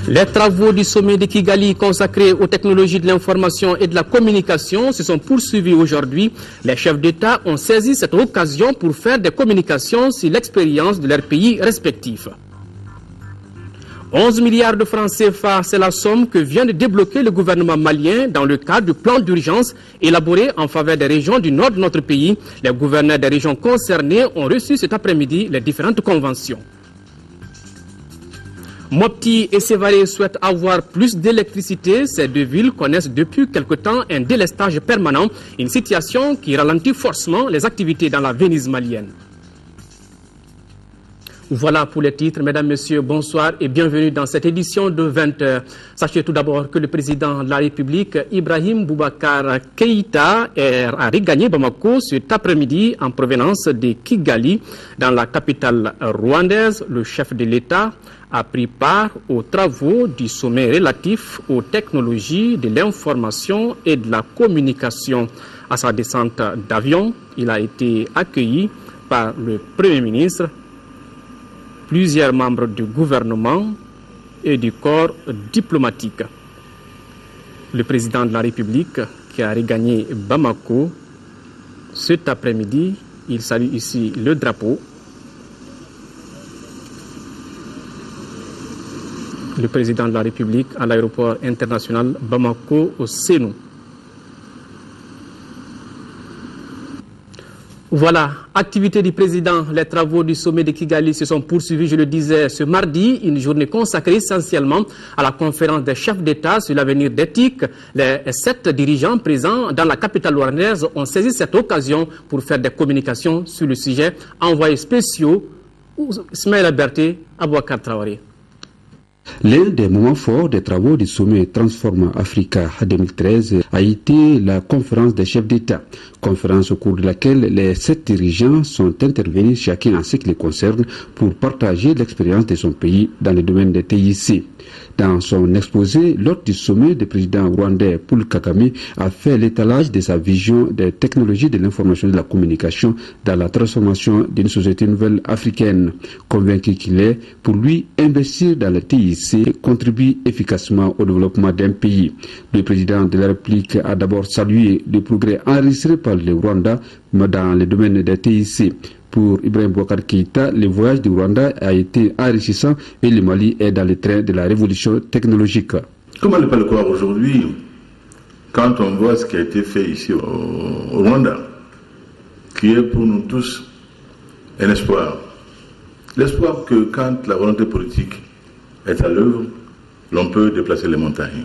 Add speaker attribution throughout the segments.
Speaker 1: Les travaux du sommet de Kigali consacrés aux technologies de l'information et de la communication se sont poursuivis aujourd'hui. Les chefs d'État ont saisi cette occasion pour faire des communications sur l'expérience de leurs pays respectifs. 11 milliards de francs CFA, c'est la somme que vient de débloquer le gouvernement malien dans le cadre du plan d'urgence élaboré en faveur des régions du nord de notre pays. Les gouverneurs des régions concernées ont reçu cet après-midi les différentes conventions. Mopti et Sévaré souhaitent avoir plus d'électricité. Ces deux villes connaissent depuis quelque temps un délestage permanent, une situation qui ralentit forcément les activités dans la Venise malienne. Voilà pour les titres. Mesdames, Messieurs, bonsoir et bienvenue dans cette édition de 20h. Sachez tout d'abord que le président de la République, Ibrahim Boubacar Keïta, a regagné Bamako cet après-midi en provenance de Kigali, dans la capitale rwandaise. Le chef de l'État a pris part aux travaux du sommet relatif aux technologies de l'information et de la communication. À sa descente d'avion, il a été accueilli par le Premier ministre, plusieurs membres du gouvernement et du corps diplomatique. Le président de la République qui a regagné Bamako cet après-midi, il salue ici le drapeau. Le président de la République à l'aéroport international Bamako au Sénou. Voilà, activité du président. Les travaux du sommet de Kigali se sont poursuivis, je le disais, ce mardi, une journée consacrée essentiellement à la conférence des chefs d'État sur l'avenir d'éthique. Les 7 dirigeants présents dans la capitale rwandaise ont saisi cette occasion pour faire des communications sur le sujet. Envoyés spéciaux, Ismaël Berté, Abouakar Traoré.
Speaker 2: L'un des moments forts des travaux du sommet Transforma Africa 2013 a été la conférence des chefs d'État, conférence au cours de laquelle les 7 dirigeants sont intervenus chacun en ce qui les concerne pour partager l'expérience de son pays dans le domaine des TIC. Dans son exposé, l'hôte du sommet, le président rwandais Paul Kagame a fait l'étalage de sa vision des technologies de l'information et de la communication dans la transformation d'une société nouvelle africaine. Convaincu qu'il est, pour lui, investir dans le TIC contribue efficacement au développement d'un pays. Le président de la République a d'abord salué le progrès enregistré par le Rwanda dans le domaine des TIC. Pour Ibrahim Boubacar Keïta, le voyage du Rwanda a été enrichissant et le Mali est dans le train de la révolution technologique.
Speaker 3: Comment ne pas le croire aujourd'hui quand on voit ce qui a été fait ici au Rwanda, qui est pour nous tous un espoir. L'espoir que quand la volonté politique est à l'œuvre, l'on peut déplacer les montagnes.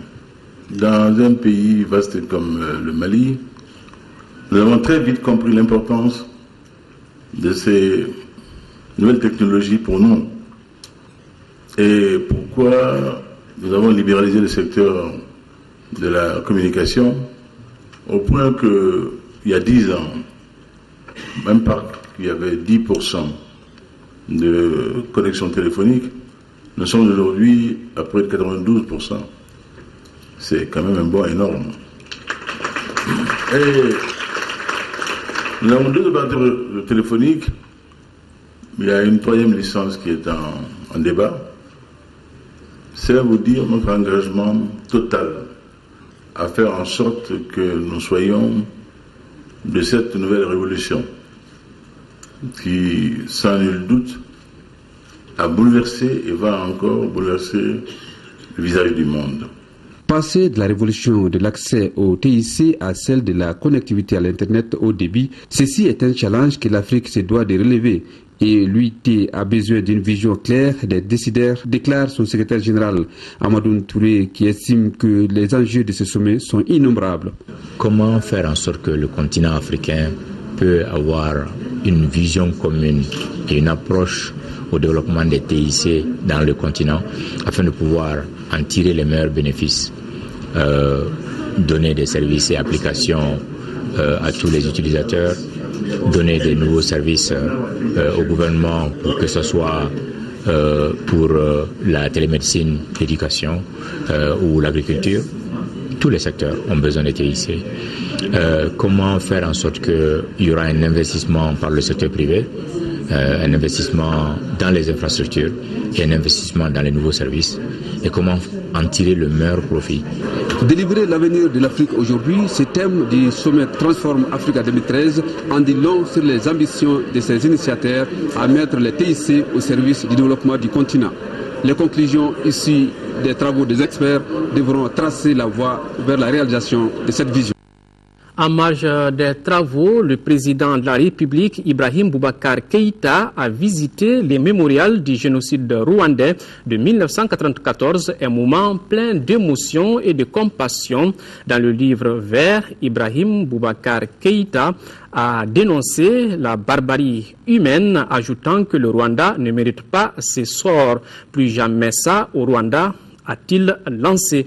Speaker 3: Dans un pays vaste comme le Mali, nous avons très vite compris l'importance de ces nouvelles technologies pour nous. Et pourquoi nous avons libéralisé le secteur de la communication au point que il y a 10 ans, même pas qu'il y avait 10% de connexion téléphonique, nous sommes aujourd'hui à près de 92%. C'est quand même un bond énorme. Et nous avons 2 opérateurs téléphoniques. Il y a une 3e licence qui est en débat. C'est à vous dire notre engagement total à faire en sorte que nous soyons de cette nouvelle révolution qui, sans nul doute, a bouleversé et va encore bouleverser le visage du monde.
Speaker 2: Passer de la révolution de l'accès au TIC à celle de la connectivité à l'Internet haut débit, ceci est un challenge que l'Afrique se doit de relever. Et l'UIT a besoin d'une vision claire des décideurs, déclare son secrétaire général Amadou Touré, qui estime que les enjeux de ce sommet sont innombrables.
Speaker 4: Comment faire en sorte que le continent africain peut avoir une vision commune et une approche au développement des TIC dans le continent afin de pouvoir en tirer les meilleurs bénéfices, donner des services et applications à tous les utilisateurs, donner des nouveaux services au gouvernement pour que ce soit pour la télémédecine, l'éducation ou l'agriculture. Tous les secteurs ont besoin de TIC. Comment faire en sorte qu'il y aura un investissement par le secteur privé, un investissement dans les infrastructures et un investissement dans les nouveaux services et comment en tirer le meilleur profit.
Speaker 2: Délivrer l'avenir de l'Afrique aujourd'hui, ce thème du sommet Transform Africa 2013 en dit long sur les ambitions de ses initiateurs à mettre les TIC au service du développement du continent. Les conclusions issues des travaux des experts devront tracer la voie vers la réalisation de cette vision.
Speaker 1: En marge des travaux, le président de la République, Ibrahim Boubacar Keïta, a visité les mémorials du génocide rwandais de 1994, un moment plein d'émotion et de compassion. Dans le livre vert, Ibrahim Boubacar Keïta a dénoncé la barbarie humaine, ajoutant que le Rwanda ne mérite pas ce sort. Plus jamais ça au Rwanda, a-t-il lancé.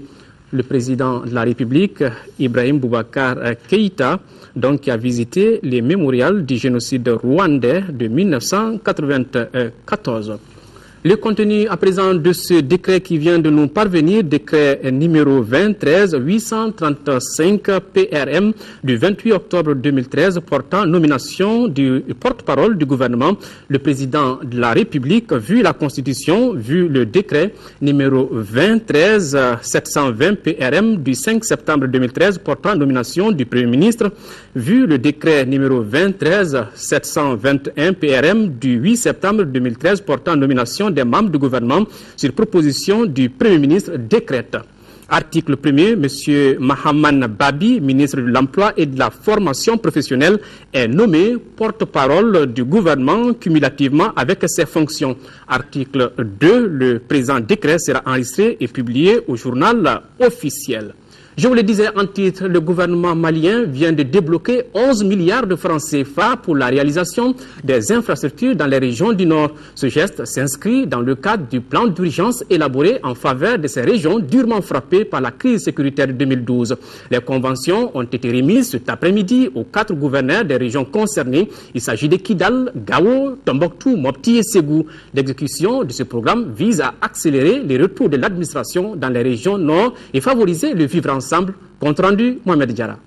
Speaker 1: Le président de la République, Ibrahim Boubacar Keïta, donc, qui a visité les mémorials du génocide rwandais de 1994. Le contenu à présent de ce décret qui vient de nous parvenir, décret numéro 2013-835 PRM du 28 octobre 2013 portant nomination du porte-parole du gouvernement, le président de la République, vu la Constitution, vu le décret numéro 2013-720 PRM du 5 septembre 2013 portant nomination du Premier ministre, vu le décret numéro 2013-721 PRM du 8 septembre 2013 portant nomination des membres du gouvernement sur proposition du Premier ministre décrète. Article 1er, M. Mahaman Babi, ministre de l'Emploi et de la Formation professionnelle, est nommé porte-parole du gouvernement cumulativement avec ses fonctions. Article 2, le présent décret sera enregistré et publié au journal officiel. Je vous le disais en titre, le gouvernement malien vient de débloquer 11 milliards de francs CFA pour la réalisation des infrastructures dans les régions du Nord. Ce geste s'inscrit dans le cadre du plan d'urgence élaboré en faveur de ces régions durement frappées par la crise sécuritaire de 2012. Les conventions ont été remises cet après-midi aux 4 gouverneurs des régions concernées. Il s'agit de Kidal, Gao, Tombouctou, Mopti et Ségou. L'exécution de ce programme vise à accélérer les retours de l'administration dans les régions Nord et favoriser le vivre ensemble. Compte rendu, Mohamed Diara.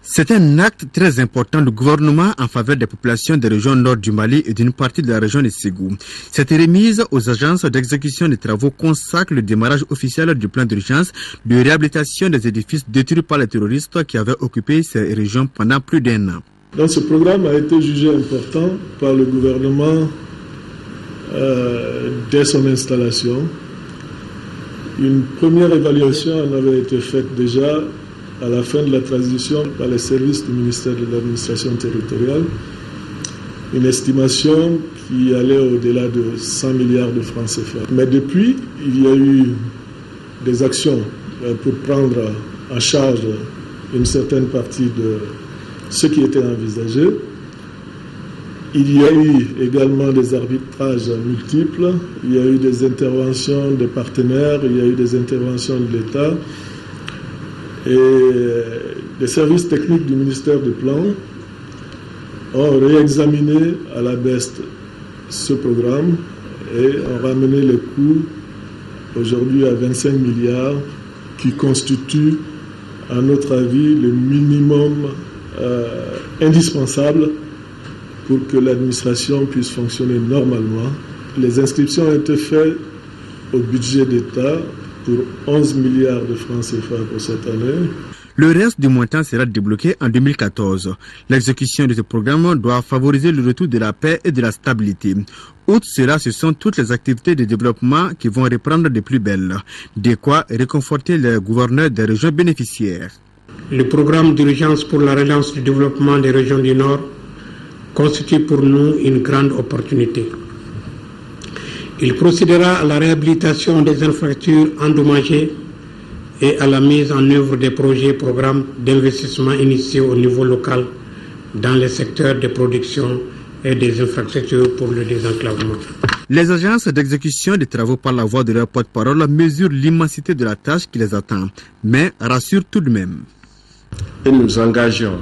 Speaker 5: C'est un acte très important du gouvernement en faveur des populations des régions nord du Mali et d'une partie de la région de Ségou. Cette remise aux agences d'exécution des travaux consacre le démarrage officiel du plan d'urgence de réhabilitation des édifices détruits par les terroristes qui avaient occupé ces régions pendant plus d'1 an.
Speaker 6: Donc ce programme a été jugé important par le gouvernement dès son installation. Une première évaluation en avait été faite déjà à la fin de la transition par les services du ministère de l'administration territoriale. Une estimation qui allait au-delà de 100 milliards de francs CFA. Mais depuis, il y a eu des actions pour prendre en charge une certaine partie de ce qui était envisagé. Il y a eu également des arbitrages multiples, il y a eu des interventions des partenaires, il y a eu des interventions de l'État. Et les services techniques du ministère du Plan ont réexaminé à la baisse ce programme et ont ramené les coûts aujourd'hui à 25 milliards qui constitue, à notre avis, le minimum indispensable pour que l'administration puisse fonctionner normalement. Les inscriptions ont été faites au budget d'État pour 11 milliards de francs CFA pour cette année.
Speaker 5: Le reste du montant sera débloqué en 2014. L'exécution de ce programme doit favoriser le retour de la paix et de la stabilité. Outre cela, ce sont toutes les activités de développement qui vont reprendre de plus belle, de quoi réconforter les gouverneurs des régions bénéficiaires.
Speaker 7: Le programme d'urgence pour la relance du développement des régions du Nord constitue pour nous une grande opportunité. Il procédera à la réhabilitation des infrastructures endommagées et à la mise en œuvre des projets et programmes d'investissement initiés au niveau local dans les secteurs de production et des infrastructures pour le désenclavement.
Speaker 5: Les agences d'exécution des travaux par la voie de leur porte-parole mesurent l'immensité de la tâche qui les attend, mais rassurent tout de même.
Speaker 8: Et nous engageons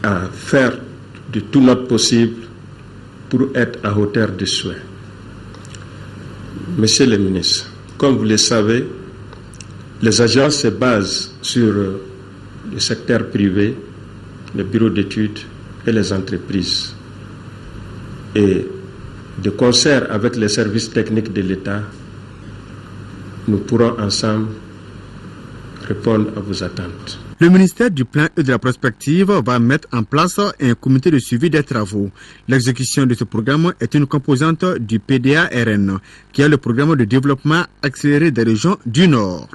Speaker 8: à faire de tout notre possible pour être à hauteur des souhaits. Monsieur le ministre, comme vous le savez, les agences se basent sur le secteur privé, les bureaux d'études et les entreprises. Et de concert avec les services techniques de l'État, nous pourrons ensemble répondre à vos attentes.
Speaker 5: Le ministère du Plan et de la Prospective va mettre en place un comité de suivi des travaux. L'exécution de ce programme est une composante du PDA-RN, qui est le programme de développement accéléré des régions du Nord.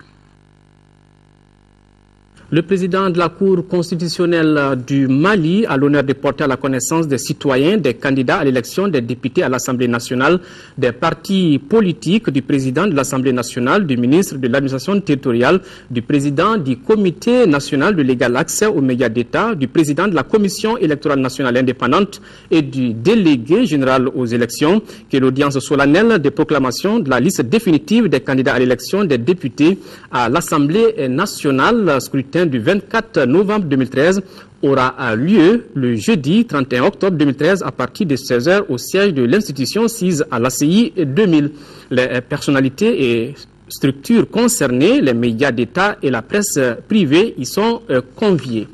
Speaker 1: Le président de la Cour constitutionnelle du Mali a l'honneur de porter à la connaissance des citoyens, des candidats à l'élection des députés à l'Assemblée nationale, des partis politiques, du président de l'Assemblée nationale, du ministre de l'administration territoriale, du président du Comité national de l'égal accès aux médias d'État, du président de la Commission électorale nationale indépendante et du délégué général aux élections, qui est l'audience solennelle de proclamation de la liste définitive des candidats à l'élection des députés à l'Assemblée nationale, scrutin du 24 novembre 2013 aura lieu le jeudi 31 octobre 2013 à partir de 16h au siège de l'institution sise à l'ACI 2000. Les personnalités et structures concernées, les médias d'État et la presse privée y sont conviés.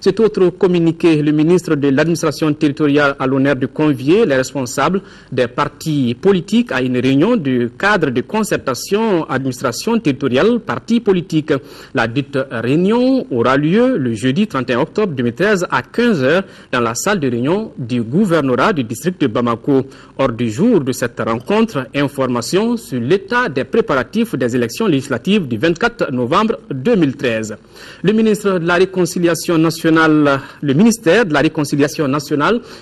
Speaker 1: Cet autre communiqué, le ministre de l'administration territoriale a l'honneur de convier les responsables des partis politiques à une réunion du cadre de concertation administration territoriale partis politiques. La dite réunion aura lieu le jeudi 31 octobre 2013 à 15h dans la salle de réunion du gouvernorat du district de Bamako. Hors du jour de cette rencontre, information sur l'état des préparatifs des élections législatives du 24 novembre 2013. Le ministère de la Réconciliation nationale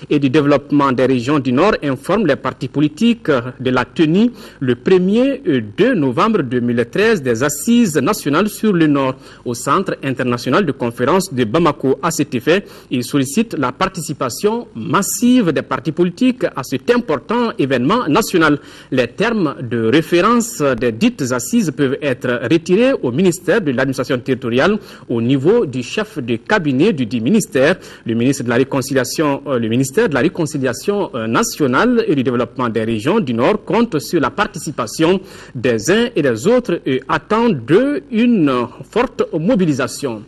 Speaker 1: et du développement des régions du Nord informe les partis politiques de la tenue le 1er et 2 novembre 2013 des assises nationales sur le Nord au Centre international de conférence de Bamako. À cet effet, il sollicite la participation massive des partis politiques à cet important événement national. Les termes de référence des dites assises peuvent être retirés au ministère de l'administration territoriale au niveau du chef de cabinet du dit ministère. Le ministère de la Réconciliation nationale et du développement des régions du Nord compte sur la participation des uns et des autres et attend d'eux une forte mobilisation.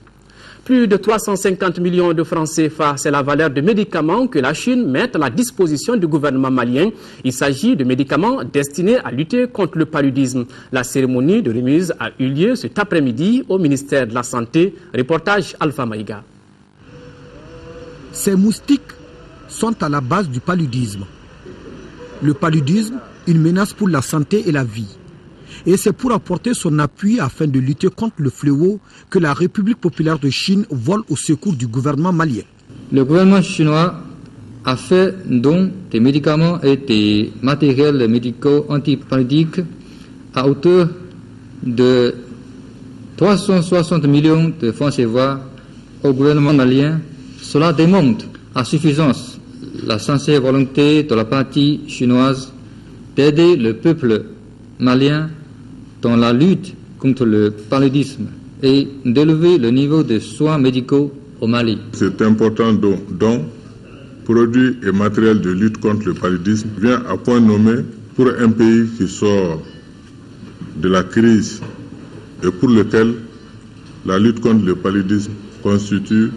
Speaker 1: Plus de 350 millions de francs CFA, c'est la valeur de médicaments que la Chine met à la disposition du gouvernement malien. Il s'agit de médicaments destinés à lutter contre le paludisme. La cérémonie de remise a eu lieu cet après-midi au ministère de la Santé. Reportage Alpha Maïga.
Speaker 9: Ces moustiques sont à la base du paludisme. Le paludisme, une menace pour la santé et la vie. Et c'est pour apporter son appui afin de lutter contre le fléau que la République populaire de Chine vole au secours du gouvernement malien.
Speaker 10: Le gouvernement chinois a fait don des médicaments et des matériels médicaux antipaludiques à hauteur de 360 millions de francs CFA au gouvernement malien. Cela démontre à suffisance la sincère volonté de la partie chinoise d'aider le peuple malien dans la lutte contre le paludisme et d'élever le niveau de soins médicaux au Mali.
Speaker 3: Cet important don, produit et matériel de lutte contre le paludisme vient à point nommé pour un pays qui sort de la crise et pour lequel la lutte contre le paludisme constitue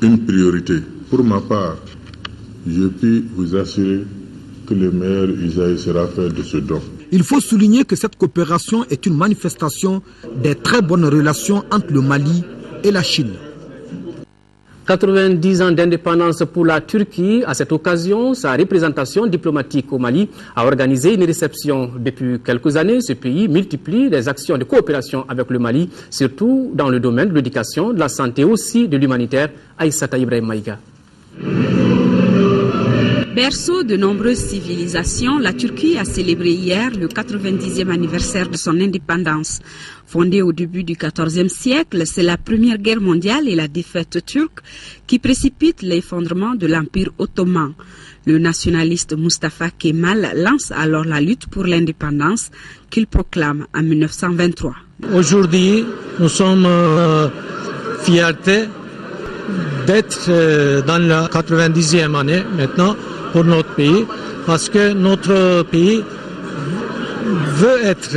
Speaker 3: une priorité. Pour ma part, je puis vous assurer que le meilleur usage sera fait de ce don.
Speaker 9: Il faut souligner que cette coopération est une manifestation des très bonnes relations entre le Mali et la Chine.
Speaker 1: 90 ans d'indépendance pour la Turquie. À cette occasion, sa représentation diplomatique au Mali a organisé une réception. Depuis quelques années, ce pays multiplie les actions de coopération avec le Mali, surtout dans le domaine de l'éducation, de la santé, aussi de l'humanitaire. Aïssata Ibrahim Maïga.
Speaker 11: Berceau de nombreuses civilisations, la Turquie a célébré hier le 90e anniversaire de son indépendance. Fondée au début du XIVe siècle, c'est la Première Guerre mondiale et la défaite turque qui précipitent l'effondrement de l'Empire ottoman. Le nationaliste Mustafa Kemal lance alors la lutte pour l'indépendance qu'il proclame en 1923.
Speaker 12: Aujourd'hui, nous sommes fiers d'être dans la 90e année maintenant pour notre pays, parce que notre pays veut être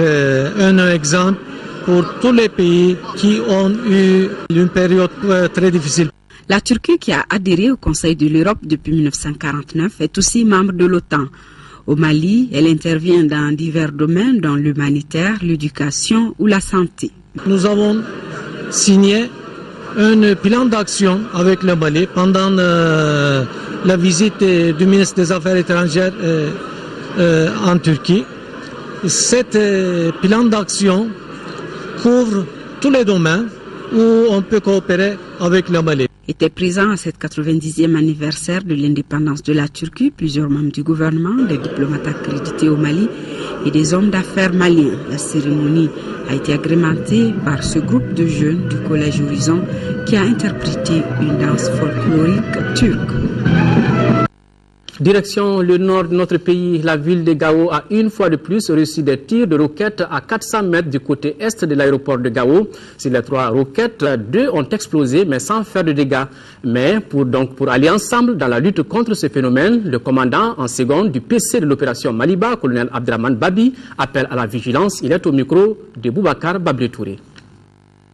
Speaker 12: un exemple pour tous les pays qui ont eu une période très difficile.
Speaker 11: La Turquie, qui a adhéré au Conseil de l'Europe depuis 1949, est aussi membre de l'OTAN. Au Mali, elle intervient dans divers domaines, dont l'humanitaire, l'éducation ou la santé.
Speaker 12: Nous avons signé un plan d'action avec le Mali pendant la visite du ministre des Affaires étrangères en Turquie. Cet plan d'action couvre tous les domaines où on peut coopérer avec le Mali.
Speaker 11: Étaient présents à cette 90e anniversaire de l'indépendance de la Turquie plusieurs membres du gouvernement, des diplomates accrédités au Mali et des hommes d'affaires maliens. La cérémonie a été agrémentée par ce groupe de jeunes du Collège Horizon qui a interprété une danse folklorique turque.
Speaker 1: Direction le nord de notre pays, la ville de Gao a une fois de plus reçu des tirs de roquettes à 400 mètres du côté est de l'aéroport de Gao. Sur les 3 roquettes, 2 ont explosé mais sans faire de dégâts. Mais pour aller ensemble dans la lutte contre ce phénomène, le commandant en seconde du PC de l'opération Maliba, colonel Abdraman Babi, appelle à la vigilance. Il est au micro de Boubacar Bablé Touré.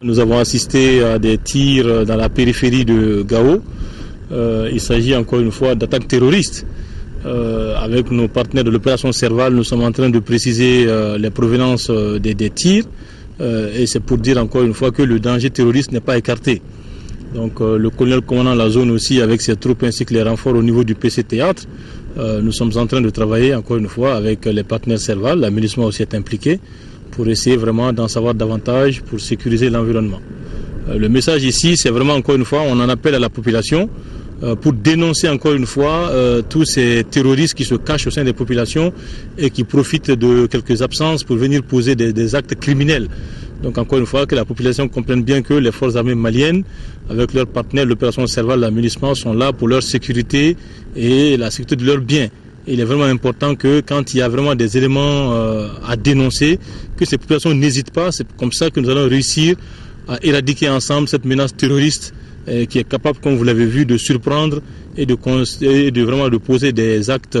Speaker 13: Nous avons assisté à des tirs dans la périphérie de Gao. Il s'agit encore une fois d'attaques terroristes. Avec nos partenaires de l'opération Serval, nous sommes en train de préciser les provenances des tirs et c'est pour dire encore une fois que le danger terroriste n'est pas écarté. Donc le colonel commandant la zone aussi avec ses troupes ainsi que les renforts au niveau du PC Théâtre, nous sommes en train de travailler encore une fois avec les partenaires Serval, la milice aussi est impliquée pour essayer vraiment d'en savoir davantage pour sécuriser l'environnement. Le message ici, c'est vraiment encore une fois, on en appelle à la population pour dénoncer encore une fois tous ces terroristes qui se cachent au sein des populations et qui profitent de quelques absences pour venir poser des actes criminels. Donc encore une fois, que la population comprenne bien que les forces armées maliennes, avec leurs partenaires, l'opération Serval, la milice, sont là pour leur sécurité et la sécurité de leurs biens. Et il est vraiment important que quand il y a vraiment des éléments à dénoncer, que ces populations n'hésitent pas. C'est comme ça que nous allons réussir à éradiquer ensemble cette menace terroriste qui est capable, comme vous l'avez vu, de surprendre et de vraiment de poser des actes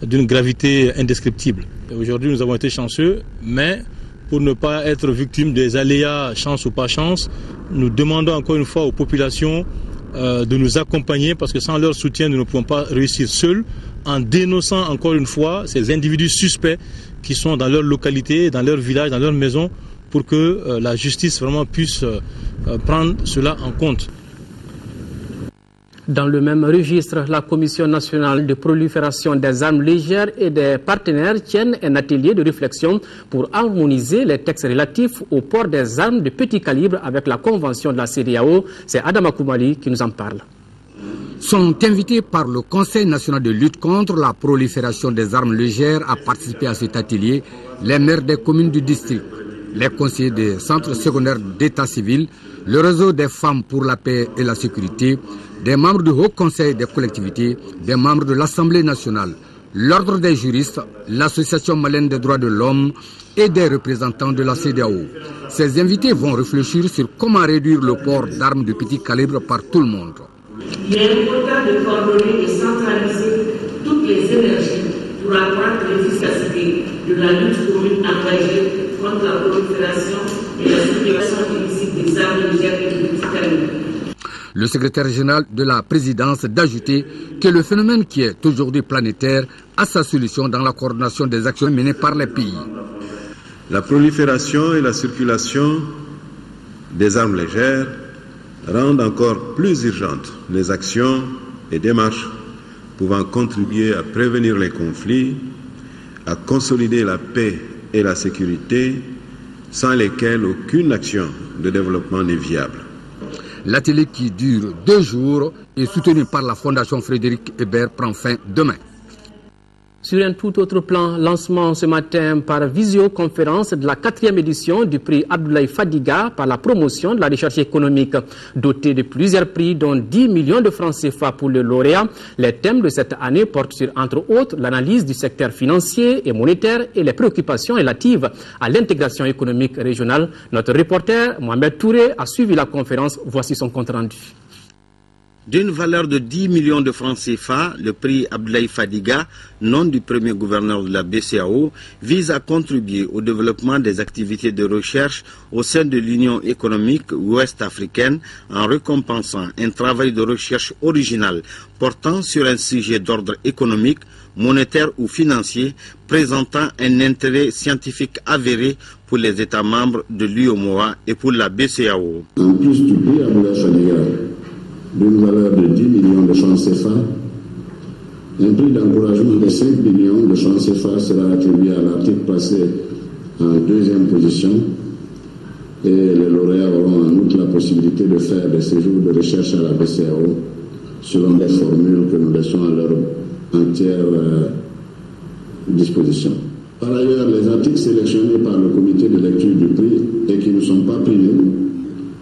Speaker 13: d'une gravité indescriptible. Aujourd'hui, nous avons été chanceux, mais pour ne pas être victime des aléas, chance ou pas chance, nous demandons encore une fois aux populations de nous accompagner parce que sans leur soutien, nous ne pouvons pas réussir seuls en dénonçant encore une fois ces individus suspects qui sont dans leur localité, dans leur village, dans leur maison, pour que la justice vraiment puisse prendre cela en compte.
Speaker 1: Dans le même registre, la Commission nationale de prolifération des armes légères et des partenaires tiennent un atelier de réflexion pour harmoniser les textes relatifs au port des armes de petit calibre avec la convention de la CEDEAO. C'est Adama Koumali qui nous en parle.
Speaker 14: Sont invités par le Conseil national de lutte contre la prolifération des armes légères à participer à cet atelier les maires des communes du district, les conseillers des centres secondaires d'état civil, le réseau des femmes pour la paix et la sécurité, des membres du Haut Conseil des collectivités, des membres de l'Assemblée nationale, l'Ordre des juristes, l'Association malienne des droits de l'homme et des représentants de la CEDEAO. Ces invités vont réfléchir sur comment réduire le port d'armes de petit calibre par tout le monde.
Speaker 15: Il est important de coordonner et centraliser toutes les énergies pour accroître l'efficacité de la lutte commune engagée contre la prolifération et la circulation illicite des armes légères et de petit calibre.
Speaker 14: Le secrétaire général de la présidence d'ajouter que le phénomène qui est aujourd'hui planétaire a sa solution dans la coordination des actions menées par les pays.
Speaker 16: La prolifération et la circulation des armes légères rendent encore plus urgentes les actions et démarches pouvant contribuer à prévenir les conflits, à consolider la paix et la sécurité, sans lesquelles aucune action de développement n'est viable.
Speaker 14: L'atelier qui dure 2 jours et soutenu par la Fondation Frédéric Ebert prend fin demain.
Speaker 1: Sur un tout autre plan, lancement ce matin par visioconférence de la 4e édition du prix Abdoulaye Fadiga par la promotion de la recherche économique. Doté de plusieurs prix dont 10 millions de francs CFA pour le lauréat, les thèmes de cette année portent sur, entre autres, l'analyse du secteur financier et monétaire et les préoccupations relatives à l'intégration économique régionale. Notre reporter Mohamed Touré a suivi la conférence. Voici son compte rendu.
Speaker 17: D'une valeur de 10 millions de francs CFA, le prix Abdoulaye Fadiga, nom du premier gouverneur de la BCEAO, vise à contribuer au développement des activités de recherche au sein de l'Union économique ouest-africaine en récompensant un travail de recherche original portant sur un sujet d'ordre économique, monétaire ou financier, présentant un intérêt scientifique avéré pour les États membres de l'UEMOA et pour la BCEAO.
Speaker 18: En plus du prix Abdoulaye Fadiga, d'une valeur de 10 millions de francs CFA, un prix d'encouragement de 5 millions de francs CFA sera attribué à l'article placé en deuxième position et les lauréats auront en outre la possibilité de faire des séjours de recherche à la BCEAO selon des formules que nous laissons à leur entière disposition. Par ailleurs, les articles sélectionnés par le comité de lecture du prix et qui ne sont pas primés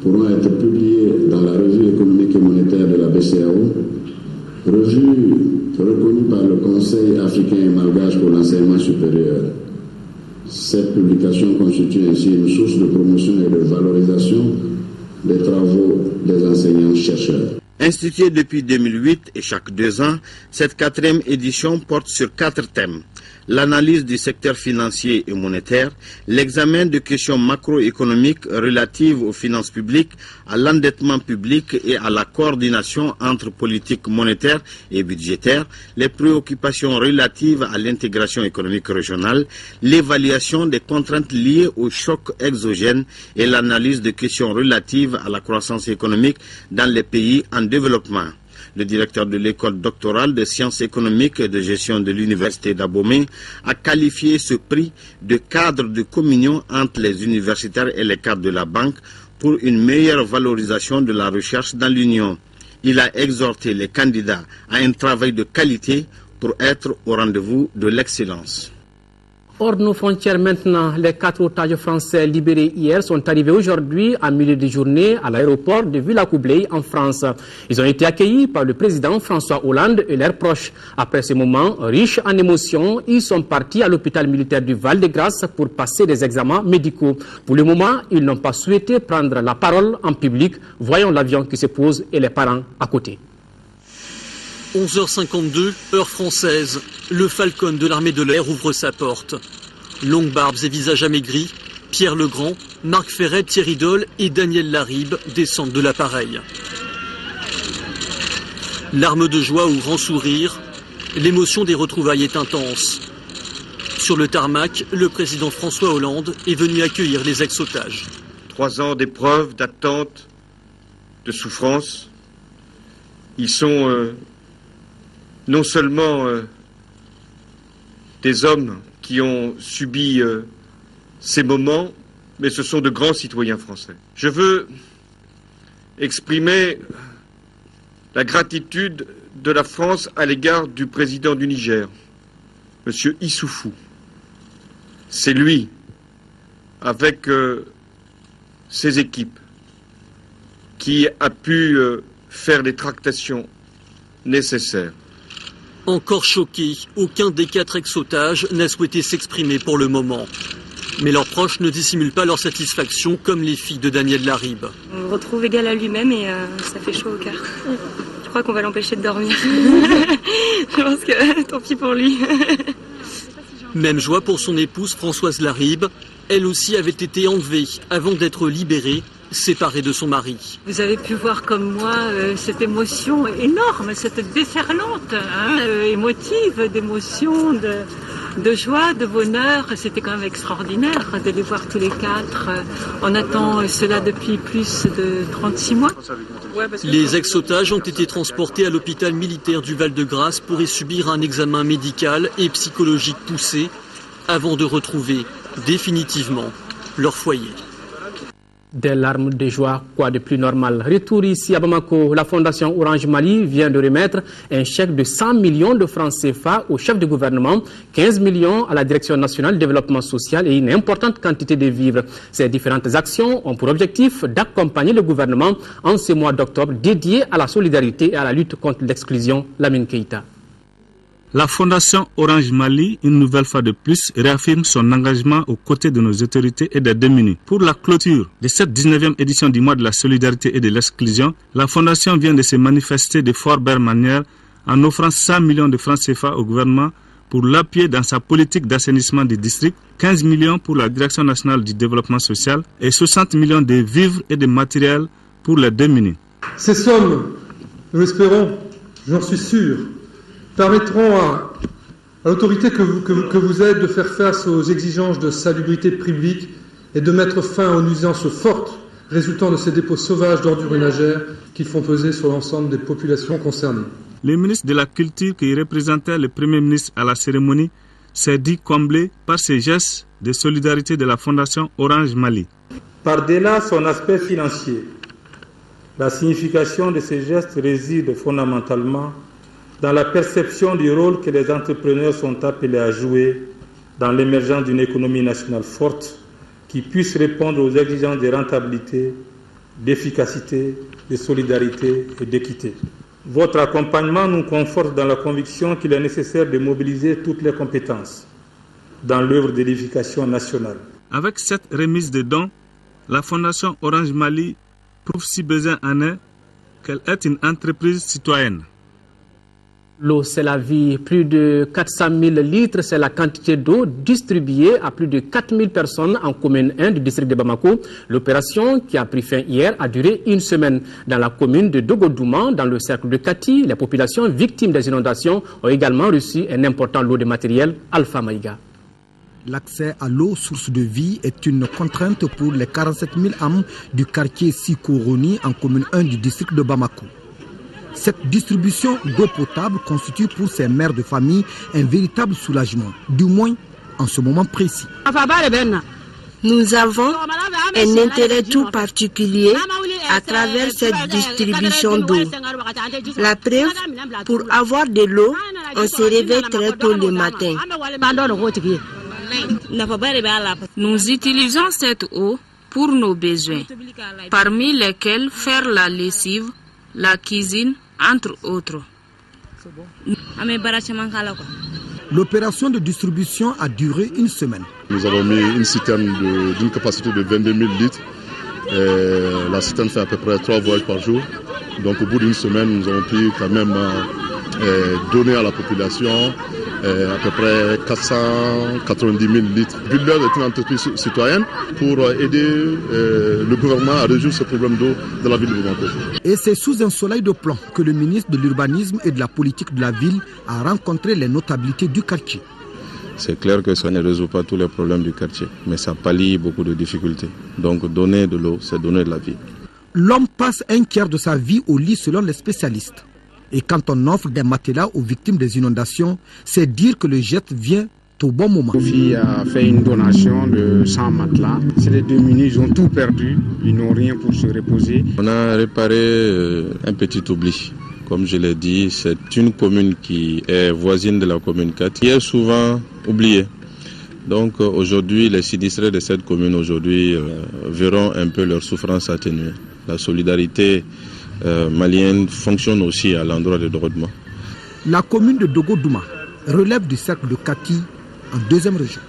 Speaker 18: pourront être publiés dans la revue économique et monétaire de la BCEAO, revue reconnue par le Conseil africain et malgache pour l'enseignement supérieur. Cette publication constitue ainsi une source de promotion et de valorisation des travaux des enseignants-chercheurs.
Speaker 17: Instituée depuis 2008 et chaque 2 ans, cette 4e édition porte sur 4 thèmes. L'analyse du secteur financier et monétaire, l'examen de questions macroéconomiques relatives aux finances publiques, à l'endettement public et à la coordination entre politique monétaire et budgétaire, les préoccupations relatives à l'intégration économique régionale, l'évaluation des contraintes liées aux chocs exogènes et l'analyse de questions relatives à la croissance économique dans les pays en développement. Le directeur de l'école doctorale de sciences économiques et de gestion de l'université d'Abomey a qualifié ce prix de cadre de communion entre les universitaires et les cadres de la banque pour une meilleure valorisation de la recherche dans l'Union. Il a exhorté les candidats à un travail de qualité pour être au rendez-vous de l'excellence.
Speaker 1: Hors de nos frontières maintenant, les 4 otages français libérés hier sont arrivés aujourd'hui en milieu de journée à l'aéroport de Villacoublay en France. Ils ont été accueillis par le président François Hollande et leurs proches. Après ce moment riche en émotions, ils sont partis à l'hôpital militaire du Val-de-Grâce pour passer des examens médicaux. Pour le moment, ils n'ont pas souhaité prendre la parole en public. Voyons l'avion qui se pose et les parents à côté.
Speaker 19: 11h52, heure française. Le Falcon de l'armée de l'air ouvre sa porte. Longues barbes et visages amaigris, Pierre Legrand, Marc Ferret, Thierry Doll et Daniel Laribe descendent de l'appareil. Larmes de joie ou grand sourire, l'émotion des retrouvailles est intense. Sur le tarmac, le président François Hollande est venu accueillir les ex-otages.
Speaker 8: 3 ans d'épreuves, d'attente, de souffrance. Ils sont non seulement des hommes qui ont subi ces moments, mais ce sont de grands citoyens français. Je veux exprimer la gratitude de la France à l'égard du président du Niger, M. Issoufou. C'est lui, avec ses équipes, qui a pu faire les tractations nécessaires.
Speaker 19: Encore choqués, aucun des 4 ex-otages n'a souhaité s'exprimer pour le moment. Mais leurs proches ne dissimulent pas leur satisfaction, comme les filles de Daniel Laribe.
Speaker 20: On le retrouve égal à lui-même et ça fait chaud au cœur. Je crois qu'on va l'empêcher de dormir. Je pense que tant pis pour lui.
Speaker 19: Même joie pour son épouse Françoise Laribe. Elle aussi avait été enlevée avant d'être libérée, séparée de son mari.
Speaker 21: Vous avez pu voir comme moi cette émotion énorme, cette déferlante émotive, d'émotion, de joie, de bonheur. C'était quand même extraordinaire de les voir tous les 4. On attend cela depuis plus de 36 mois.
Speaker 19: Les ex-otages ont été transportés à l'hôpital militaire du Val-de-Grâce pour y subir un examen médical et psychologique poussé avant de retrouver définitivement leur foyer.
Speaker 1: Des larmes de joie, quoi de plus normal. Retour ici à Bamako, la Fondation Orange Mali vient de remettre un chèque de 100 millions de francs CFA au chef de gouvernement, 15 millions à la Direction nationale du développement social et une importante quantité de vivres. Ces différentes actions ont pour objectif d'accompagner le gouvernement en ce mois d'octobre dédié à la solidarité et à la lutte contre l'exclusion. Lamine Keïta.
Speaker 13: La Fondation Orange Mali, une nouvelle fois de plus, réaffirme son engagement aux côtés de nos autorités et des démunis. Pour la clôture de cette 19e édition du mois de la solidarité et de l'exclusion, la Fondation vient de se manifester de fort belle manière en offrant 100 millions de francs CFA au gouvernement pour l'appuyer dans sa politique d'assainissement du district, 15 millions pour la Direction nationale du développement social et 60 millions de vivres et de matériel pour les démunis.
Speaker 4: Ces sommes, nous l'espérons, j'en suis sûr, permettront à l'autorité que vous êtes de faire face aux exigences de salubrité publique et de mettre fin aux nuisances fortes résultant de ces dépôts sauvages d'ordures ménagères qui font peser sur l'ensemble des populations concernées.
Speaker 13: Le ministre de la Culture qui représentait le Premier ministre à la cérémonie s'est dit comblé par ces gestes de solidarité de la Fondation Orange Mali.
Speaker 22: Par-delà son aspect financier, la signification de ces gestes réside fondamentalement dans la perception du rôle que les entrepreneurs sont appelés à jouer dans l'émergence d'une économie nationale forte qui puisse répondre aux exigences de rentabilité, d'efficacité, de solidarité et d'équité. Votre accompagnement nous conforte dans la conviction qu'il est nécessaire de mobiliser toutes les compétences dans l'œuvre de l'édification nationale.
Speaker 13: Avec cette remise de dons, la Fondation Orange Mali prouve si besoin en est qu'elle est une entreprise citoyenne.
Speaker 1: L'eau, c'est la vie. Plus de 400 000 litres, c'est la quantité d'eau distribuée à plus de 4 000 personnes en commune 1 du district de Bamako. L'opération, qui a pris fin hier, a duré une semaine. Dans la commune de Dogodouma, dans le cercle de Kati, les populations victimes des inondations ont également reçu un important lot de matériel. Alpha Maïga.
Speaker 9: L'accès à l'eau, source de vie, est une contrainte pour les 47 000 âmes du quartier Sikoroni en commune 1 du district de Bamako. Cette distribution d'eau potable constitue pour ces mères de famille un véritable soulagement, du moins en ce moment précis.
Speaker 23: Nous avons un intérêt tout particulier à travers cette distribution d'eau. La preuve, pour avoir de l'eau, on se réveille très tôt le matin.
Speaker 11: Nous utilisons cette eau pour nos besoins, parmi lesquels faire la lessive, la cuisine, entre autres.
Speaker 9: L'opération de distribution a duré une semaine.
Speaker 24: Nous avons mis une citerne d'une capacité de 22 000 litres. La citerne fait à peu près 3 voyages par jour. Donc au bout d'une semaine, nous avons pu quand même donner à la population à peu près 490 000 litres. Builder est une entreprise citoyenne pour aider le gouvernement à résoudre ce problème d'eau de la ville de Bamako.
Speaker 9: Et c'est sous un soleil de plomb que le ministre de l'Urbanisme et de la Politique de la ville a rencontré les notabilités du quartier.
Speaker 24: C'est clair que ça ne résout pas tous les problèmes du quartier, mais ça pallie beaucoup de difficultés. Donc donner de l'eau, c'est donner de la vie.
Speaker 9: L'homme passe un tiers de sa vie au lit selon les spécialistes. Et quand on offre des matelas aux victimes des inondations, c'est dire que le geste vient au bon moment.
Speaker 25: Kofi a fait une donation de 100 matelas. C'est les démunis, ils ont tout perdu. Ils n'ont rien pour se reposer.
Speaker 24: On a réparé un petit oubli. Comme je l'ai dit, c'est une commune qui est voisine de la commune 4, qui est souvent oubliée. Donc aujourd'hui, les sinistrés de cette commune aujourd'hui verront un peu leur souffrance atténuée. La solidarité malienne fonctionne aussi à l'endroit de Dogodouma.
Speaker 9: La commune de Dogodouma relève du cercle de Kati en deuxième région.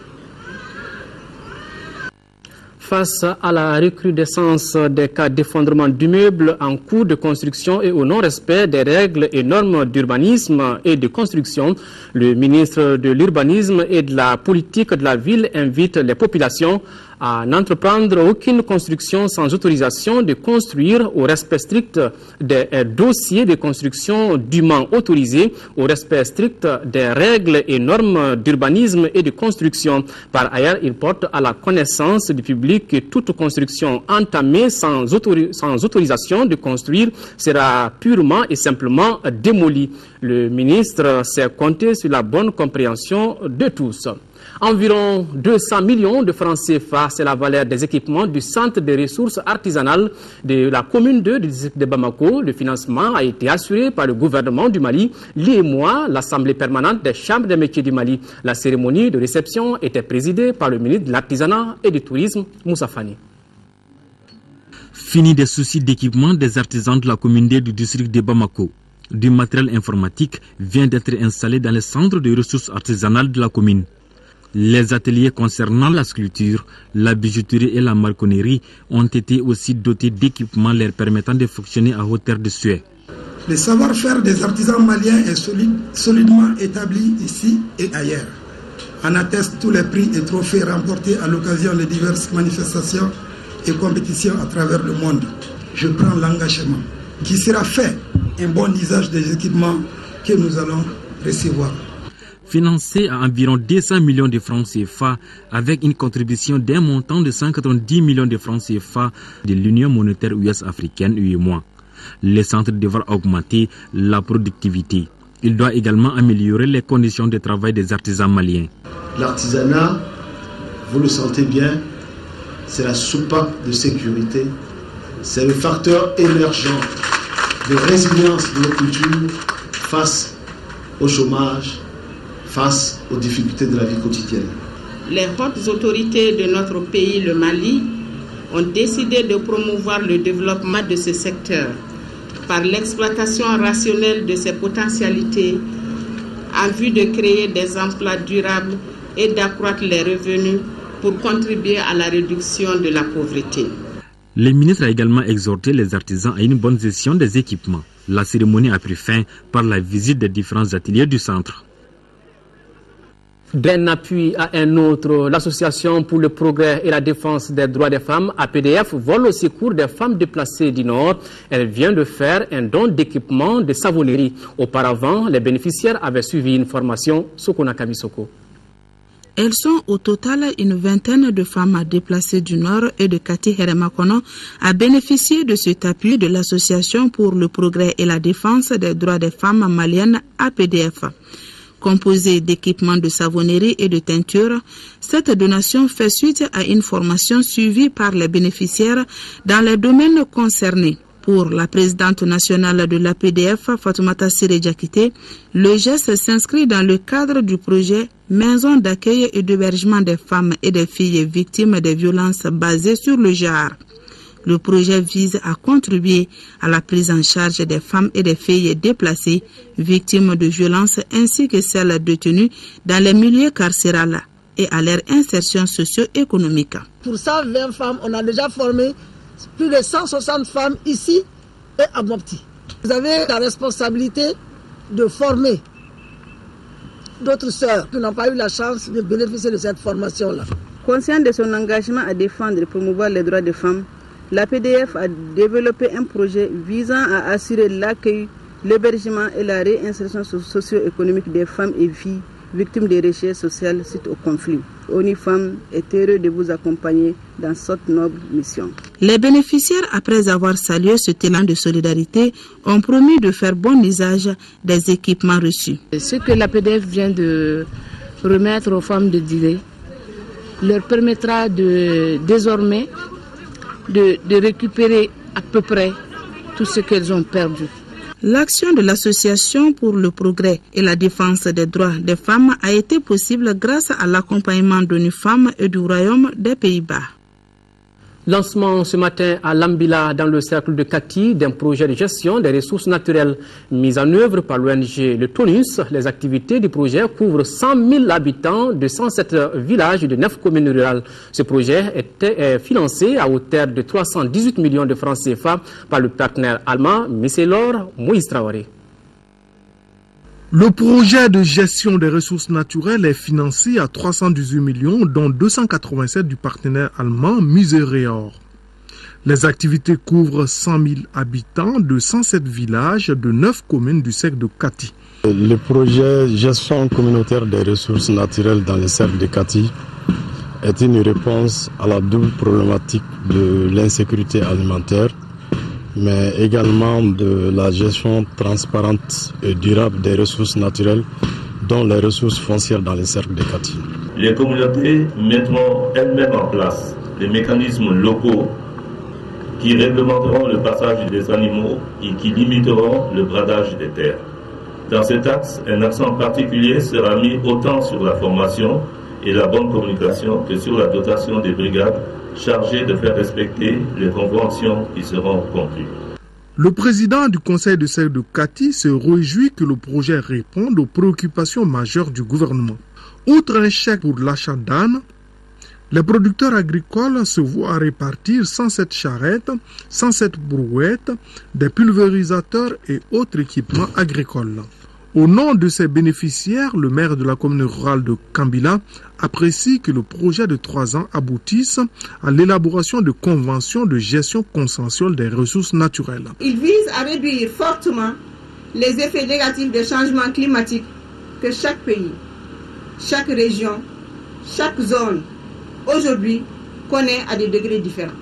Speaker 1: Face à la recrudescence des cas d'effondrement d'immeubles en cours de construction et au non-respect des règles et normes d'urbanisme et de construction, le ministre de l'Urbanisme et de la Politique de la ville invite les populations à n'entreprendre aucune construction sans autorisation de construire au respect strict des dossiers de construction dûment autorisés, au respect strict des règles et normes d'urbanisme et de construction. Par ailleurs, il porte à la connaissance du public que toute construction entamée sans autorisation de construire sera purement et simplement démolie. Le ministre s'est compté sur la bonne compréhension de tous. Environ 200 millions de francs CFA, c'est la valeur des équipements du centre de ressources artisanales de la commune 2 du district de Bamako. Le financement a été assuré par le gouvernement du Mali, l'IEMOA, l'Assemblée permanente des chambres des métiers du Mali. La cérémonie de réception était présidée par le ministre de l'Artisanat et du Tourisme, Moussa Fani.
Speaker 5: Fini des soucis d'équipement des artisans de la commune 2 du district de Bamako. Du matériel informatique vient d'être installé dans les centres de ressources artisanales de la commune. Les ateliers concernant la sculpture, la bijouterie et la marconnerie ont été aussi dotés d'équipements leur permettant de fonctionner à hauteur de souhait.
Speaker 2: Le savoir-faire des artisans maliens est solidement établi ici et ailleurs. En attestent tous les prix et trophées remportés à l'occasion de diverses manifestations et compétitions à travers le monde. Je prends l'engagement qui sera fait un bon usage des équipements que nous allons recevoir.
Speaker 5: Financé à environ 200 millions de francs CFA avec une contribution d'un montant de 190 millions de francs CFA de l'Union monétaire ouest-africaine UEMOA. Le centre devra augmenter la productivité. Il doit également améliorer les conditions de travail des artisans maliens.
Speaker 3: L'artisanat, vous le sentez bien, c'est la soupape de sécurité, c'est le facteur émergent de résilience de nos cultures face au chômage, face aux difficultés de la vie quotidienne.
Speaker 15: Les hautes autorités de notre pays, le Mali, ont décidé de promouvoir le développement de ce secteur par l'exploitation rationnelle de ses potentialités en vue de créer des emplois durables et d'accroître les revenus pour contribuer à la réduction de la pauvreté.
Speaker 5: Le ministre a également exhorté les artisans à une bonne gestion des équipements. La cérémonie a pris fin par la visite des différents ateliers du centre.
Speaker 1: D'un appui à un autre, l'Association pour le progrès et la défense des droits des femmes, APDF, vole au secours des femmes déplacées du Nord. Elle vient de faire un don d'équipement de savonnerie. Auparavant, les bénéficiaires avaient suivi une formation Sokona Kamisoko.
Speaker 6: Elles sont au total une vingtaine de femmes déplacées du Nord et de Kati Heremakono à bénéficier de cet appui de l'Association pour le progrès et la défense des droits des femmes maliennes, APDF. Composée d'équipements de savonnerie et de teinture, cette donation fait suite à une formation suivie par les bénéficiaires dans les domaines concernés. Pour la présidente nationale de l'APDF, Fatoumata Siré Diakité, le geste s'inscrit dans le cadre du projet Maison d'accueil et d'hébergement des femmes et des filles victimes des violences basées sur le genre. Le projet vise à contribuer à la prise en charge des femmes et des filles déplacées, victimes de violences ainsi que celles détenues dans les milieux carcéraux et à leur insertion socio-économique.
Speaker 7: Pour 120 femmes, on a déjà formé plus de 160 femmes ici et à Mopti. Vous avez la responsabilité de former d'autres sœurs qui n'ont pas eu la chance de bénéficier de cette formation-là.
Speaker 10: Conscient de son engagement à défendre et promouvoir les droits des femmes, l'APDF a développé un projet visant à assurer l'accueil, l'hébergement et la réinsertion socio-économique des femmes et filles victimes des recherches sociales suite au conflit. ONU Femmes est heureux de vous accompagner dans cette noble mission.
Speaker 6: Les bénéficiaires, après avoir salué ce élan de solidarité, ont promis de faire bon usage des équipements reçus.
Speaker 10: Ce que l'APDF vient de remettre aux femmes de Dilé leur permettra désormais de récupérer à peu près tout ce qu'elles ont perdu.
Speaker 6: L'action de l'Association pour le progrès et la défense des droits des femmes a été possible grâce à l'accompagnement d'ONU Femmes et du Royaume des Pays-Bas.
Speaker 1: Lancement ce matin à Lambila, dans le cercle de Kati, d'un projet de gestion des ressources naturelles mis en œuvre par l'ONG Le Tonus. Les activités du projet couvrent 100 000 habitants de 107 villages de 9 communes rurales. Ce projet était financé à hauteur de 318 millions de francs CFA par le partenaire allemand Misselor Moïse Traoré.
Speaker 26: Le projet de gestion des ressources naturelles est financé à 318 millions, dont 287 du partenaire allemand Musereor. Les activités couvrent 100 000 habitants de 107 villages de 9 communes du cercle de Kati.
Speaker 27: Le projet gestion communautaire des ressources naturelles dans le cercle de Kati est une réponse à la double problématique de l'insécurité alimentaire, mais également de la gestion transparente et durable des ressources naturelles, dont les ressources foncières dans les cercles de Kati.
Speaker 28: Les communautés mettront elles-mêmes en place des mécanismes locaux qui réglementeront le passage des animaux et qui limiteront le bradage des terres. Dans cet axe, un accent particulier sera mis autant sur la formation et la bonne communication que sur la dotation des brigades chargées de faire respecter les conventions qui seront conclues.
Speaker 26: Le président du conseil de Sèvres de Kati se réjouit que le projet réponde aux préoccupations majeures du gouvernement. Outre un chèque pour l'achat d'ânes, les producteurs agricoles se voient répartir 107 charrettes, 107 brouettes, des pulvérisateurs et autres équipements agricoles. Au nom de ces bénéficiaires, le maire de la commune rurale de Kambila apprécie que le projet de 3 ans aboutisse à l'élaboration de conventions de gestion consensuelle des ressources naturelles.
Speaker 8: Il vise à réduire fortement les effets négatifs des changements climatiques que chaque pays, chaque région, chaque zone aujourd'hui connaît à des degrés différents.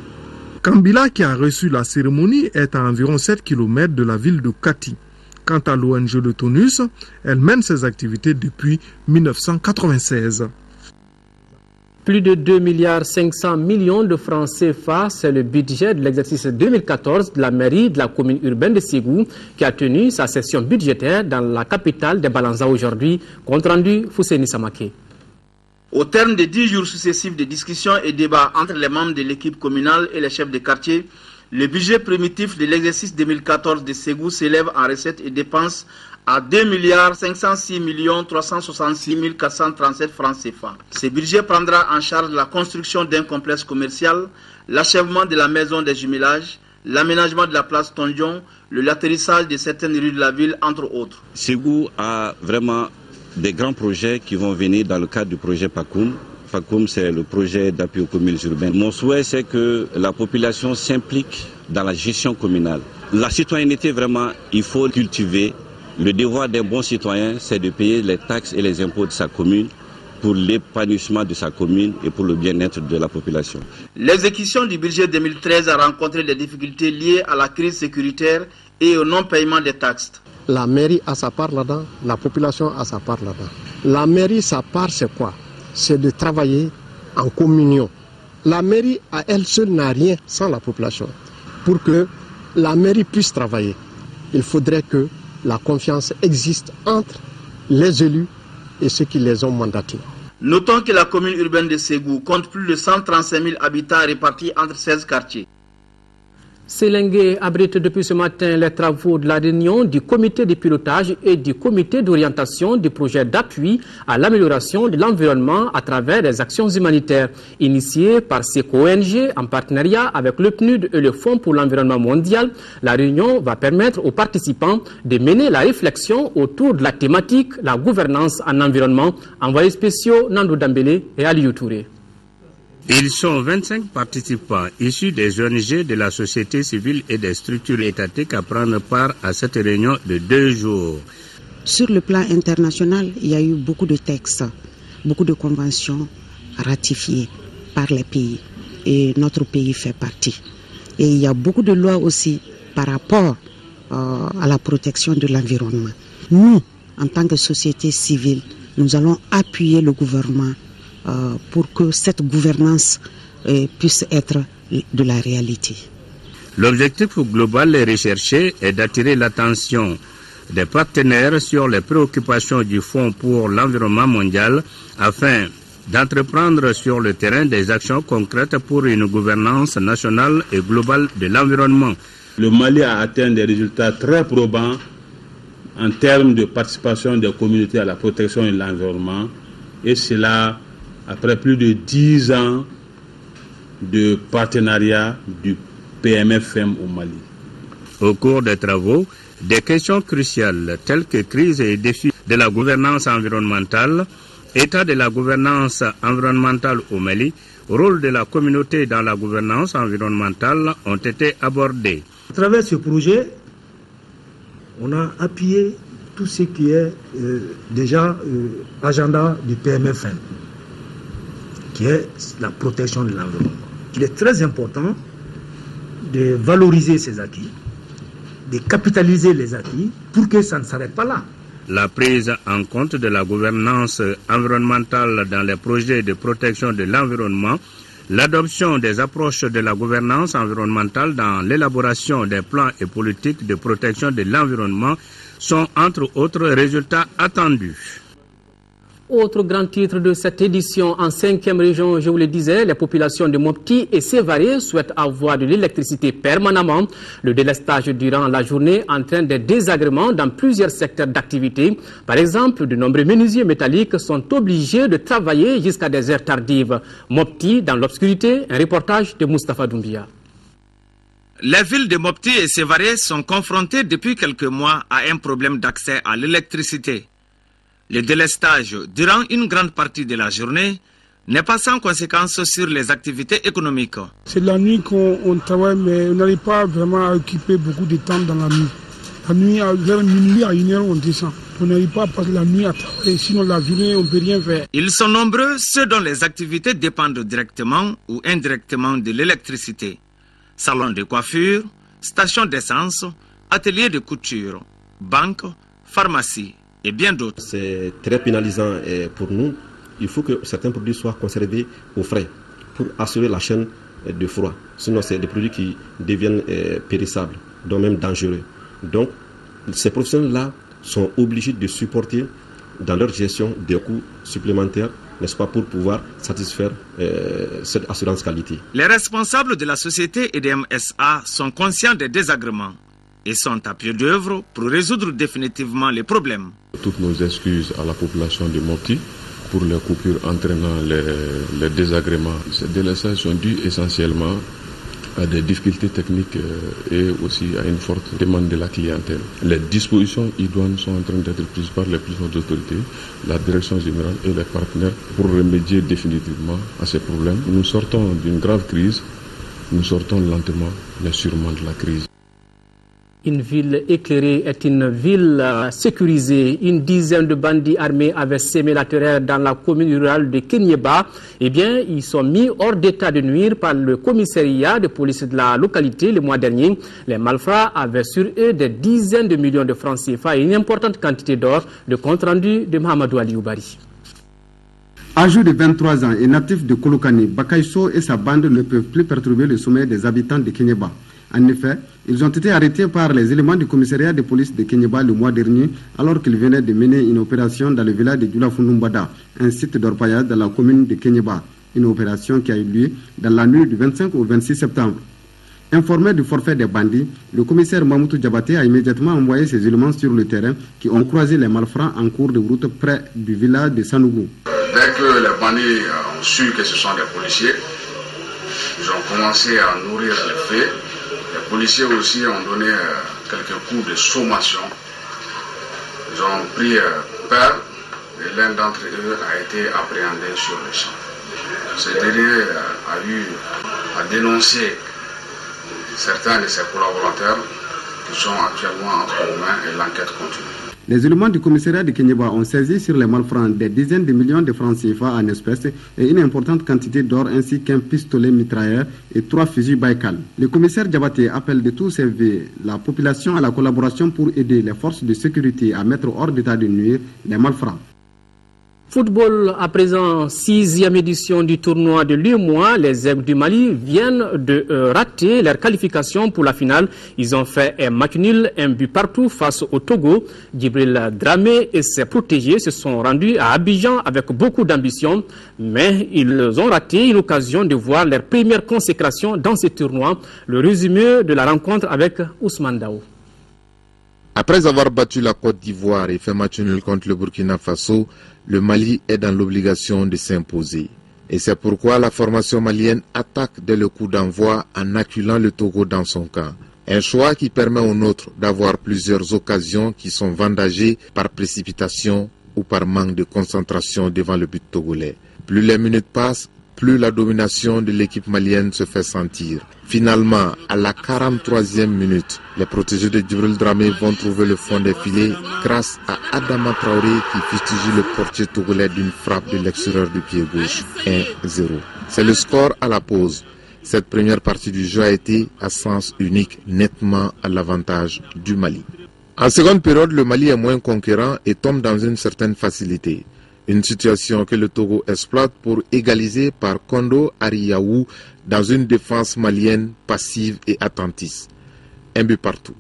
Speaker 26: Kambila, qui a reçu la cérémonie, est à environ 7 km de la ville de Kati. Quant à l'ONG Le Tonus, elle mène ses activités depuis 1996.
Speaker 1: Plus de 2,5 milliards de francs CFA, c'est le budget de l'exercice 2014 de la mairie de la commune urbaine de Ségou qui a tenu sa session budgétaire dans la capitale de Balanza aujourd'hui. Compte rendu Fousseni Samake.
Speaker 12: Au terme de 10 jours successifs de discussions et débats entre les membres de l'équipe communale et les chefs de quartier, le budget primitif de l'exercice 2014 de Ségou s'élève en recettes et dépenses à 2,506 366 437 francs CFA. Ce budget prendra en charge la construction d'un complexe commercial, l'achèvement de la maison des jumelages, l'aménagement de la place Tondion, le latérissage de certaines rues de la ville, entre autres.
Speaker 14: Ségou a vraiment des grands projets qui vont venir dans le cadre du projet PACOUM. PACOUM, c'est le projet d'appui aux communes urbaines. Mon souhait, c'est que la population s'implique dans la gestion communale. La citoyenneté, vraiment, il faut cultiver. Le devoir d'un bon citoyen, c'est de payer les taxes et les impôts de sa commune pour l'épanouissement de sa commune et pour le bien-être de la population.
Speaker 12: L'exécution du budget 2013 a rencontré des difficultés liées à la crise sécuritaire et au non-paiement des taxes.
Speaker 16: La mairie a sa part là-dedans, la population a sa part là-dedans. La mairie, sa part, c'est quoi? C'est de travailler en communion. La mairie, à elle seule, n'a rien sans la population. Pour que la mairie puisse travailler, il faudrait que la confiance existe entre les élus et ceux qui les ont mandatés.
Speaker 12: Notons que la commune urbaine de Ségou compte plus de 135 000 habitants répartis entre 16 quartiers.
Speaker 1: Sélengué abrite depuis ce matin les travaux de la réunion du comité de pilotage et du comité d'orientation du projet d'appui à l'amélioration de l'environnement à travers des actions humanitaires initiées par SECO-ONG en partenariat avec le PNUD et le Fonds pour l'environnement mondial. La réunion va permettre aux participants de mener la réflexion autour de la thématique la gouvernance en environnement. Envoyés spéciaux Nando Dambélé et Aliou Touré.
Speaker 17: Ils sont 25 participants issus des ONG, de la société civile et des structures étatiques à prendre part à cette réunion de 2 jours.
Speaker 18: Sur le plan international, il y a eu beaucoup de textes, beaucoup de conventions ratifiées par les pays et notre pays fait partie. Et il y a beaucoup de lois aussi par rapport à la protection de l'environnement. Nous, en tant que société civile, nous allons appuyer le gouvernement pour que cette gouvernance puisse être de la réalité.
Speaker 17: L'objectif global recherché est d'attirer l'attention des partenaires sur les préoccupations du Fonds pour l'environnement mondial afin d'entreprendre sur le terrain des actions concrètes pour une gouvernance nationale et globale de l'environnement.
Speaker 20: Le Mali a atteint des résultats très probants en termes de participation des communautés à la protection de l'environnement, et cela après plus de 10 ans de partenariat du PMFM au Mali.
Speaker 17: Au cours des travaux, des questions cruciales telles que crise et défis de la gouvernance environnementale, état de la gouvernance environnementale au Mali, rôle de la communauté dans la gouvernance environnementale ont été abordés.
Speaker 21: À travers ce projet, on a appuyé tout ce qui est déjà agenda du PMFM, qui est la protection de l'environnement. Il est très important de valoriser ces acquis, de capitaliser les acquis pour que ça ne s'arrête pas là.
Speaker 17: La prise en compte de la gouvernance environnementale dans les projets de protection de l'environnement, l'adoption des approches de la gouvernance environnementale dans l'élaboration des plans et politiques de protection de l'environnement sont entre autres résultats attendus.
Speaker 1: Autre grand titre de cette édition, en 5e région, je vous le disais, les populations de Mopti et Sévaré souhaitent avoir de l'électricité permanemment. Le délestage durant la journée entraîne des désagréments dans plusieurs secteurs d'activité. Par exemple, de nombreux menuisiers métalliques sont obligés de travailler jusqu'à des heures tardives. Mopti dans l'obscurité, un reportage de Moustapha Doumbia.
Speaker 4: Les villes de Mopti et Sévaré sont confrontées depuis quelques mois à un problème d'accès à l'électricité. Le délestage durant une grande partie de la journée n'est pas sans conséquence sur les activités économiques.
Speaker 11: C'est la nuit qu'on travaille, mais on n'arrive pas vraiment à occuper beaucoup de temps dans la nuit. La nuit, vers minuit à 1h, on descend. On n'arrive pas à passer la nuit à travailler, sinon la journée, on ne peut rien faire.
Speaker 4: Ils sont nombreux, ceux dont les activités dépendent directement ou indirectement de l'électricité. Salon de coiffure, station d'essence, atelier de couture, banque, pharmacie et bien d'autres.
Speaker 13: C'est très pénalisant pour nous. Il faut que certains produits soient conservés au frais pour assurer la chaîne de froid. Sinon, c'est des produits qui deviennent périssables, donc même dangereux. Donc, ces professionnels-là sont obligés de supporter dans leur gestion des coûts supplémentaires, n'est-ce pas, pour pouvoir satisfaire cette assurance qualité.
Speaker 4: Les responsables de la société et des MSA sont conscients des désagréments et sont à pied d'œuvre pour résoudre définitivement les problèmes.
Speaker 19: Toutes nos excuses à la population de Mopti pour les coupures entraînant les désagréments. Ces délestages sont dus essentiellement à des difficultés techniques et aussi à une forte demande de la clientèle. Les dispositions idoines sont en train d'être prises par les plus hautes autorités, la direction générale et les partenaires pour remédier définitivement à ces problèmes. Nous sortons d'une grave crise, nous sortons lentement mais sûrement de la crise.
Speaker 1: Une ville éclairée est une ville sécurisée. Une dizaine de bandits armés avaient sémé la terreur dans la commune rurale de Kenyeba. Eh bien, ils sont mis hors d'état de nuire par le commissariat de police de la localité le mois dernier. Les malfrats avaient sur eux des dizaines de millions de francs CFA et une importante quantité d'or. Le compte rendu de Mahamadou Ali Oubari.
Speaker 22: Âgé de 23 ans et natif de Kolokani, Bakayso et sa bande ne peuvent plus perturber le sommeil des habitants de Kenyeba. En effet, ils ont été arrêtés par les éléments du commissariat de police de Kenyeba le mois dernier alors qu'ils venaient de mener une opération dans le village de Djoulafundumbada, un site d'orpaillage dans la commune de Kenyeba. Une opération qui a eu lieu dans la nuit du 25 au 26 septembre. Informé du forfait des bandits, le commissaire Mamoutou Diabaté a immédiatement envoyé ses éléments sur le terrain qui ont croisé les malfrats en cours de route près du village de Sanougou.
Speaker 23: Dès que les bandits ont su que ce sont des policiers, ils ont commencé à nourrir les faits. Les policiers aussi ont donné quelques coups de sommation. Ils ont pris peur et l'un d'entre eux a été appréhendé sur le champ. Ce dernier a eu à dénoncer certains de ses collaborateurs qui sont actuellement entre nos mains et l'enquête continue.
Speaker 22: Les éléments du commissariat de Kenyeba ont saisi sur les malfrats des dizaines de millions de francs CFA en espèces et une importante quantité d'or ainsi qu'un pistolet mitrailleur et 3 fusils Baïkal. Le commissaire Diabaté appelle de tous ses vœux la population à la collaboration pour aider les forces de sécurité à mettre hors d'état de nuire les malfrats.
Speaker 1: Football, à présent, 6e édition du tournoi de l'UEMOA. Les Aigles du Mali viennent de rater leur qualification pour la finale. Ils ont fait un match nul, un but partout face au Togo. Djibril Dramé et ses protégés se sont rendus à Abidjan avec beaucoup d'ambition, mais ils ont raté une occasion de voir leur première consécration dans ce tournoi. Le résumé de la rencontre avec Ousmane Dao.
Speaker 24: Après avoir battu la Côte d'Ivoire et fait match nul contre le Burkina Faso, le Mali est dans l'obligation de s'imposer. Et c'est pourquoi la formation malienne attaque dès le coup d'envoi en acculant le Togo dans son camp. Un choix qui permet aux nôtres d'avoir plusieurs occasions qui sont vendagées par précipitation ou par manque de concentration devant le but togolais. Plus les minutes passent, plus la domination de l'équipe malienne se fait sentir. Finalement, à la 43e minute, les protégés de Djibril Dramé vont trouver le fond des filets grâce à Adama Traoré qui fustige le portier togolais d'une frappe de l'extérieur du pied gauche. 1-0. C'est le score à la pause. Cette première partie du jeu a été à sens unique, nettement à l'avantage du Mali. En seconde période, le Mali est moins conquérant et tombe dans une certaine facilité. Une situation que le Togo exploite pour égaliser par Kondo Ariyaou dans une défense malienne passive et attentiste. Un but partout.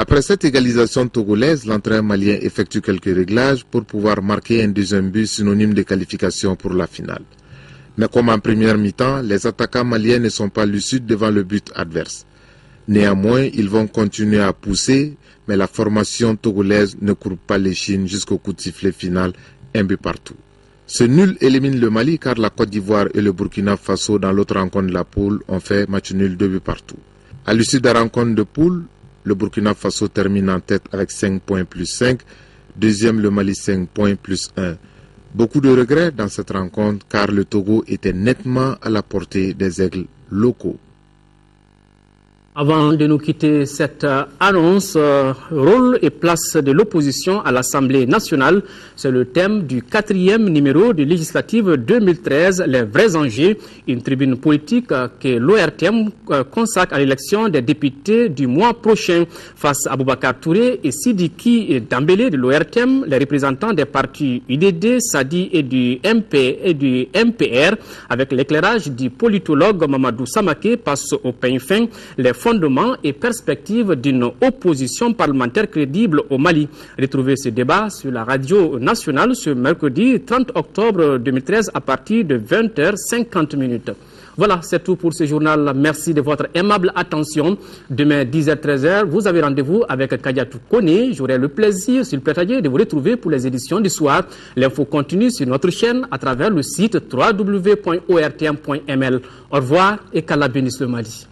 Speaker 24: Après cette égalisation togolaise, l'entraîneur malien effectue quelques réglages pour pouvoir marquer un deuxième but synonyme de qualification pour la finale. Mais comme en première mi-temps, les attaquants maliens ne sont pas lucides devant le but adverse. Néanmoins, ils vont continuer à pousser, mais la formation togolaise ne court pas les chines jusqu'au coup de sifflet final, un but partout. Ce nul élimine le Mali car la Côte d'Ivoire et le Burkina Faso dans l'autre rencontre de la poule ont fait match nul 2 buts partout. À l'issue de la rencontre de poule, le Burkina Faso termine en tête avec 5 points plus 5, deuxième le Mali 5 points plus 1. Beaucoup de regrets dans cette rencontre car le Togo était nettement à la portée des aigles locaux.
Speaker 1: Avant de nous quitter cette annonce, rôle et place de l'opposition à l'Assemblée nationale, c'est le thème du 4e numéro de législative 2013, les vrais enjeux, une tribune politique que l'ORTM consacre à l'élection des députés du mois prochain. Face à Boubacar Touré et Sidiki Dambélé de l'ORTM, les représentants des partis UDD, SADI et du MPR, avec l'éclairage du politologue Mamadou Samaké, passent au peigne fin les fondements et perspectives d'une opposition parlementaire crédible au Mali. Retrouvez ce débat sur la radio nationale ce mercredi 30 octobre 2013 à partir de 20h50. Voilà, c'est tout pour ce journal. Merci de votre aimable attention. Demain, 10h-13h, vous avez rendez-vous avec Kadiatou Kone. J'aurai le plaisir, s'il plaît, de vous retrouver pour les éditions du soir. L'info continue sur notre chaîne à travers le site www.ortm.ml. Au revoir et qu'Allah bénisse le Mali.